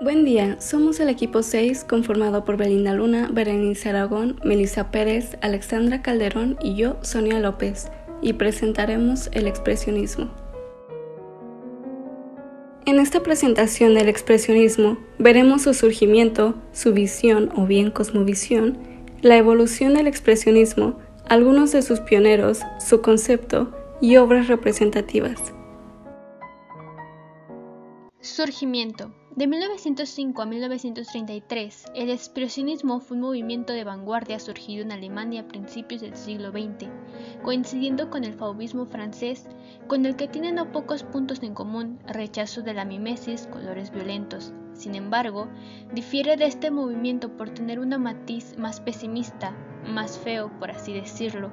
Buen día, somos el equipo 6 conformado por Belinda Luna, Berenice Aragón, Melissa Pérez, Alexandra Calderón y yo, Sonia López, y presentaremos el expresionismo. En esta presentación del expresionismo veremos su surgimiento, su visión o bien cosmovisión, la evolución del expresionismo, algunos de sus pioneros, su concepto y obras representativas. Surgimiento. De 1905 a 1933, el expresionismo fue un movimiento de vanguardia surgido en Alemania a principios del siglo XX, coincidiendo con el fauvismo francés, con el que tiene no pocos puntos en común: rechazo de la mimesis, colores violentos. Sin embargo, difiere de este movimiento por tener un matiz más pesimista, más feo, por así decirlo,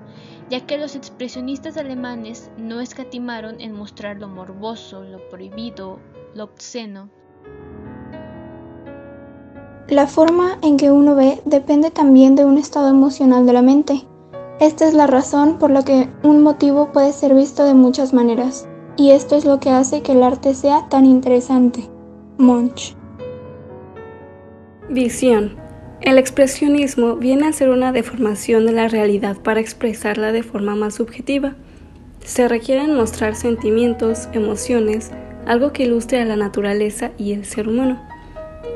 ya que los expresionistas alemanes no escatimaron en mostrar lo morboso, lo prohibido, lo obsceno. La forma en que uno ve depende también de un estado emocional de la mente. Esta es la razón por la que un motivo puede ser visto de muchas maneras, y esto es lo que hace que el arte sea tan interesante. Munch. Visión. El expresionismo viene a ser una deformación de la realidad para expresarla de forma más subjetiva. Se requieren mostrar sentimientos, emociones, algo que ilustre a la naturaleza y el ser humano.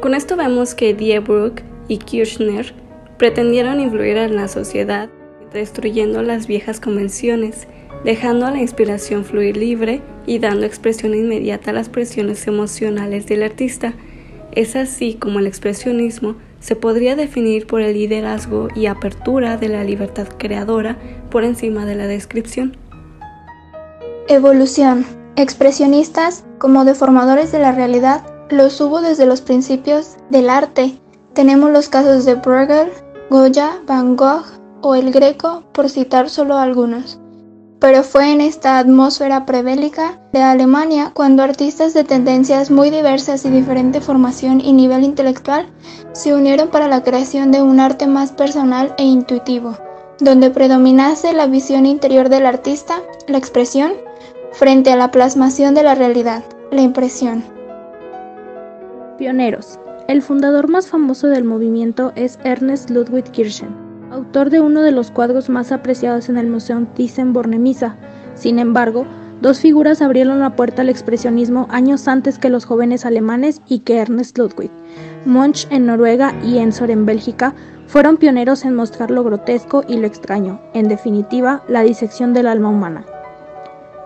Con esto vemos que Dieburg y Kirchner pretendieron influir en la sociedad, destruyendo las viejas convenciones, dejando a la inspiración fluir libre y dando expresión inmediata a las presiones emocionales del artista. Es así como el expresionismo se podría definir por el liderazgo y apertura de la libertad creadora por encima de la descripción. Evolución. Expresionistas, como deformadores de la realidad, los hubo desde los principios del arte. Tenemos los casos de Bruegel, Goya, Van Gogh o El Greco, por citar solo algunos. Pero fue en esta atmósfera prebélica de Alemania cuando artistas de tendencias muy diversas y diferente formación y nivel intelectual se unieron para la creación de un arte más personal e intuitivo, donde predominase la visión interior del artista, la expresión, frente a la plasmación de la realidad, la impresión. Pioneros. El fundador más famoso del movimiento es Ernst Ludwig Kirchner, autor de uno de los cuadros más apreciados en el Museo Thyssen-Bornemisza. Sin embargo, dos figuras abrieron la puerta al expresionismo años antes que los jóvenes alemanes y que Ernst Ludwig. Munch en Noruega y Ensor en Bélgica fueron pioneros en mostrar lo grotesco y lo extraño, en definitiva, la disección del alma humana.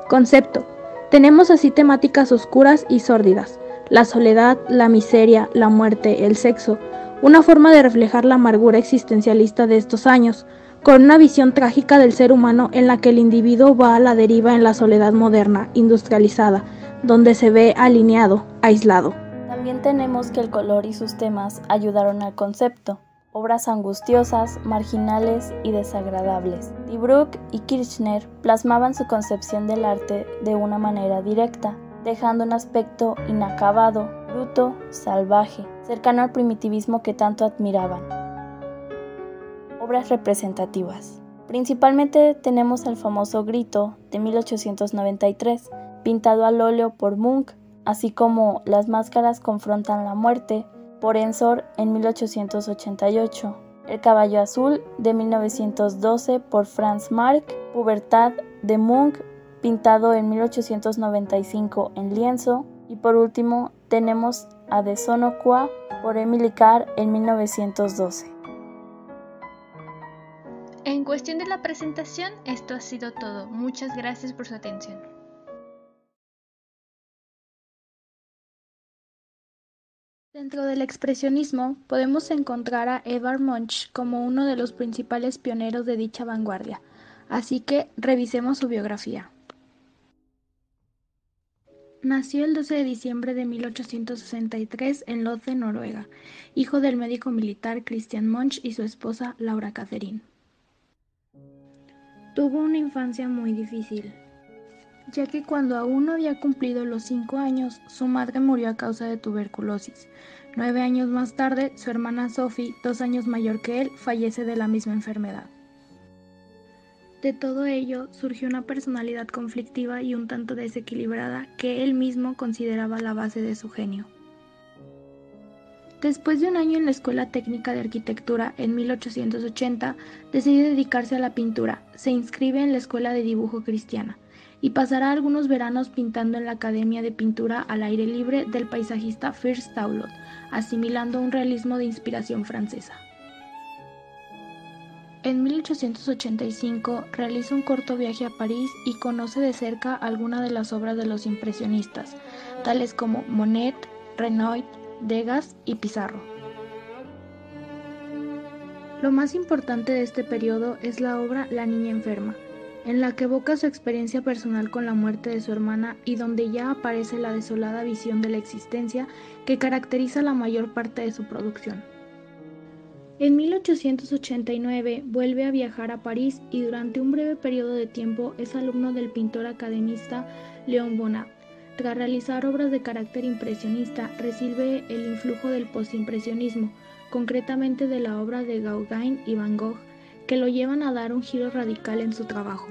Concepto. Tenemos así temáticas oscuras y sórdidas: la soledad, la miseria, la muerte, el sexo, una forma de reflejar la amargura existencialista de estos años, con una visión trágica del ser humano en la que el individuo va a la deriva en la soledad moderna, industrializada, donde se ve alineado, aislado. También tenemos que el color y sus temas ayudaron al concepto. Obras angustiosas, marginales y desagradables. Dieburg y Kirchner plasmaban su concepción del arte de una manera directa, dejando un aspecto inacabado, bruto, salvaje, cercano al primitivismo que tanto admiraban. Obras representativas. Principalmente tenemos el famoso Grito de 1893, pintado al óleo por Munch, así como Las máscaras confrontan la muerte, por Ensor en 1888, El caballo azul de 1912 por Franz Marc, Pubertad de Munch, pintado en 1895 en lienzo, y por último tenemos a De Sono Qua por Emily Carr en 1912. En cuestión de la presentación, esto ha sido todo. Muchas gracias por su atención. Dentro del expresionismo podemos encontrar a Edvard Munch como uno de los principales pioneros de dicha vanguardia, así que revisemos su biografía. Nació el 12 de diciembre de 1863 en Lodz, Noruega, hijo del médico militar Christian Munch y su esposa Laura Catherine. Tuvo una infancia muy difícil, ya que cuando aún no había cumplido los 5 años, su madre murió a causa de tuberculosis. 9 años más tarde, su hermana Sophie, 2 años mayor que él, fallece de la misma enfermedad. De todo ello surgió una personalidad conflictiva y un tanto desequilibrada que él mismo consideraba la base de su genio. Después de un año en la Escuela Técnica de Arquitectura en 1880, decide dedicarse a la pintura. Se inscribe en la Escuela de Dibujo Cristiana y pasará algunos veranos pintando en la Academia de Pintura al aire libre del paisajista First Taulot, asimilando un realismo de inspiración francesa. En 1885 realiza un corto viaje a París y conoce de cerca algunas de las obras de los impresionistas, tales como Monet, Renoir, Degas y Pizarro. Lo más importante de este periodo es la obra La niña enferma, en la que evoca su experiencia personal con la muerte de su hermana y donde ya aparece la desolada visión de la existencia que caracteriza la mayor parte de su producción. En 1889 vuelve a viajar a París y durante un breve periodo de tiempo es alumno del pintor academista Léon Bonnat. Tras realizar obras de carácter impresionista, recibe el influjo del postimpresionismo, concretamente de la obra de Gauguin y Van Gogh, que lo llevan a dar un giro radical en su trabajo.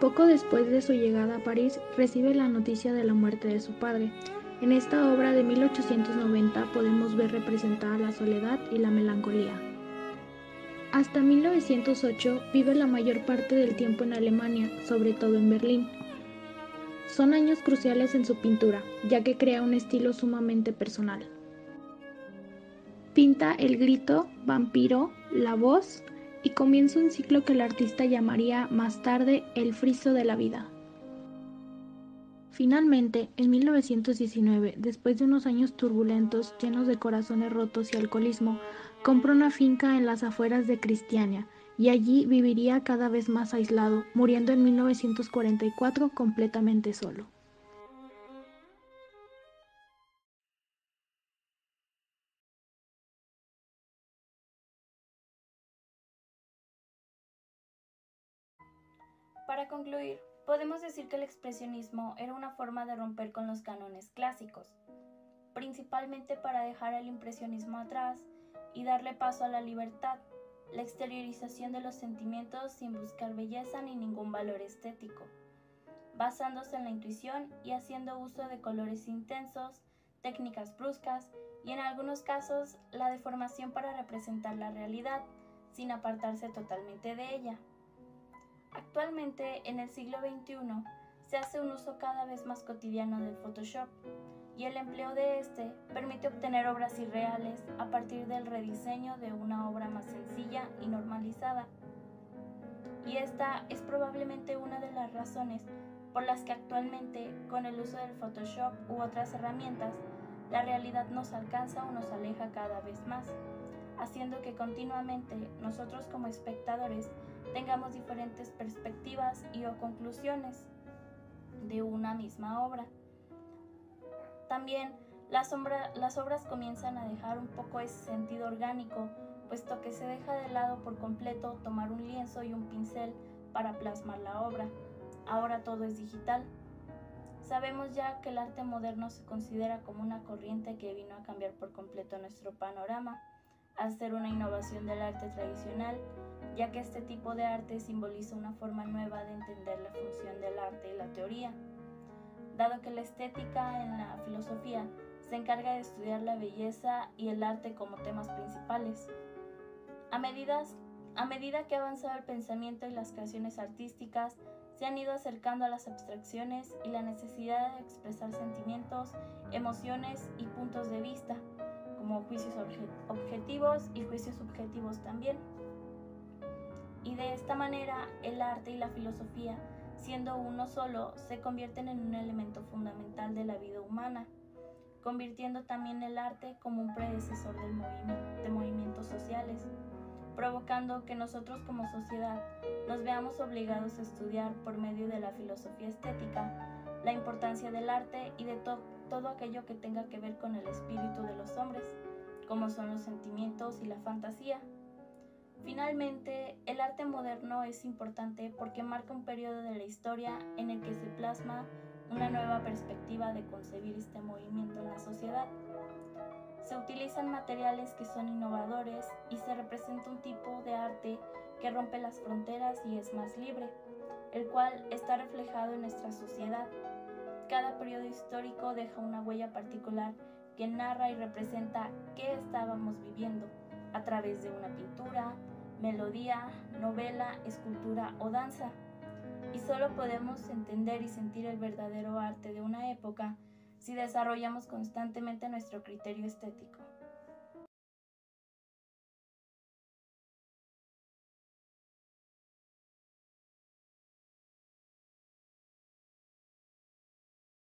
Poco después de su llegada a París, recibe la noticia de la muerte de su padre. En esta obra de 1890 podemos ver representada la soledad y la melancolía. Hasta 1908 vive la mayor parte del tiempo en Alemania, sobre todo en Berlín. Son años cruciales en su pintura, ya que crea un estilo sumamente personal. Pinta El grito, Vampiro, La voz y comienza un ciclo que el artista llamaría más tarde El friso de la vida. Finalmente, en 1919, después de unos años turbulentos, llenos de corazones rotos y alcoholismo, compra una finca en las afueras de Cristiania, y allí viviría cada vez más aislado, muriendo en 1944 completamente solo. Para concluir, podemos decir que el expresionismo era una forma de romper con los cánones clásicos, principalmente para dejar el impresionismo atrás y darle paso a la libertad, la exteriorización de los sentimientos sin buscar belleza ni ningún valor estético, basándose en la intuición y haciendo uso de colores intensos, técnicas bruscas y en algunos casos la deformación para representar la realidad, sin apartarse totalmente de ella. Actualmente, en el siglo XXI, se hace un uso cada vez más cotidiano del Photoshop, y el empleo de este permite obtener obras irreales a partir del rediseño de una obra más sencilla y normalizada. Y esta es probablemente una de las razones por las que actualmente, con el uso del Photoshop u otras herramientas, la realidad nos alcanza o nos aleja cada vez más, haciendo que continuamente nosotros como espectadores tengamos diferentes perspectivas y o conclusiones de una misma obra. También las obras comienzan a dejar un poco ese sentido orgánico, puesto que se deja de lado por completo tomar un lienzo y un pincel para plasmar la obra. Ahora todo es digital. Sabemos ya que el arte moderno se considera como una corriente que vino a cambiar por completo nuestro panorama, al ser una innovación del arte tradicional, ya que este tipo de arte simboliza una forma nueva de entender la función del arte y la teoría, dado que la estética en la filosofía se encarga de estudiar la belleza y el arte como temas principales. A medida que ha avanzado el pensamiento y las creaciones artísticas, se han ido acercando a las abstracciones y la necesidad de expresar sentimientos, emociones y puntos de vista, como juicios objetivos y juicios subjetivos también. Y de esta manera, el arte y la filosofía, siendo uno solo, se convierten en un elemento fundamental de la vida humana, convirtiendo también el arte como un predecesor de movimientos sociales, provocando que nosotros como sociedad nos veamos obligados a estudiar por medio de la filosofía estética la importancia del arte y de todo aquello que tenga que ver con el espíritu de los hombres, como son los sentimientos y la fantasía. Finalmente, el arte moderno es importante porque marca un periodo de la historia en el que se plasma una nueva perspectiva de concebir este movimiento en la sociedad. Se utilizan materiales que son innovadores y se representa un tipo de arte que rompe las fronteras y es más libre, el cual está reflejado en nuestra sociedad. Cada periodo histórico deja una huella particular que narra y representa qué estábamos viviendo a través de una pintura, melodía, novela, escultura o danza. Y solo podemos entender y sentir el verdadero arte de una época si desarrollamos constantemente nuestro criterio estético.